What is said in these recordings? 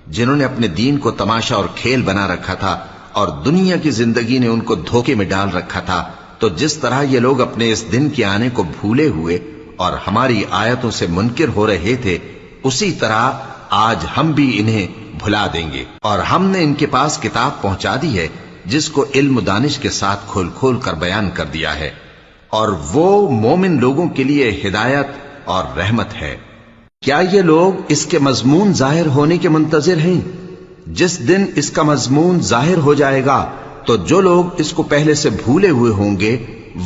جنہوں نے اپنے دین کو تماشا اور کھیل بنا رکھا تھا اور دنیا کی زندگی نے ان کو دھوکے میں ڈال رکھا تھا، تو جس طرح یہ لوگ اپنے اس دن کے آنے کو بھولے ہوئے اور ہماری آیتوں سے منکر ہو رہے تھے، اسی طرح آج ہم بھی انہیں بھلا دیں گے۔ اور ہم نے ان کے پاس کتاب پہنچا دی ہے جس کو علم و دانش کے ساتھ کھول کھول کر بیان کر دیا ہے، اور وہ مومن لوگوں کے لیے ہدایت اور رحمت ہے۔ کیا یہ لوگ اس کے مضمون ظاہر ہونے کے منتظر ہیں؟ جس دن اس کا مضمون ظاہر ہو جائے گا تو جو لوگ اس کو پہلے سے بھولے ہوئے ہوں گے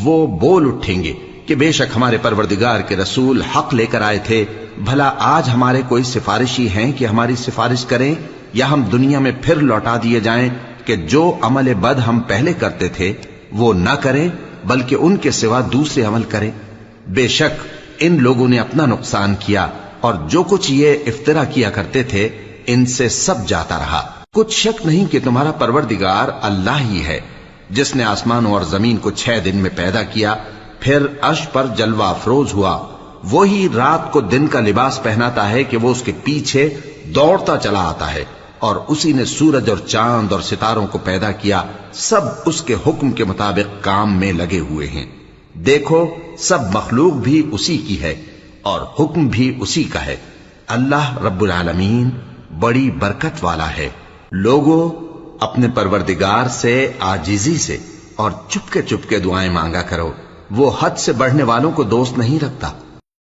وہ بول اٹھیں گے کہ بے شک ہمارے پروردگار کے رسول حق لے کر آئے تھے، بھلا آج ہمارے کوئی سفارشی ہیں کہ ہماری سفارش کریں، یا ہم دنیا میں پھر لوٹا دیے جائیں کہ جو عمل بد ہم پہلے کرتے تھے وہ نہ کریں بلکہ ان کے سوا دوسرے عمل کریں۔ بے شک ان لوگوں نے اپنا نقصان کیا، اور جو کچھ یہ افترا کیا کرتے تھے ان سے سب جاتا رہا۔ کچھ شک نہیں کہ تمہارا پروردگار اللہ ہی ہے جس نے آسمانوں اور زمین کو 6 دن میں پیدا کیا، پھر عرش پر جلوہ افروز ہوا۔ وہی رات کو دن کا لباس پہناتا ہے کہ وہ اس کے پیچھے دوڑتا چلا آتا ہے، اور اسی نے سورج اور چاند اور ستاروں کو پیدا کیا، سب اس کے حکم کے مطابق کام میں لگے ہوئے ہیں۔ دیکھو سب مخلوق بھی اسی کی ہے اور حکم بھی اسی کا ہے۔ اللہ رب العالمین بڑی برکت والا ہے۔ لوگوں اپنے پروردگار سے عاجزی سے اور چپکے چپکے دعائیں مانگا کرو، وہ حد سے بڑھنے والوں کو دوست نہیں رکھتا۔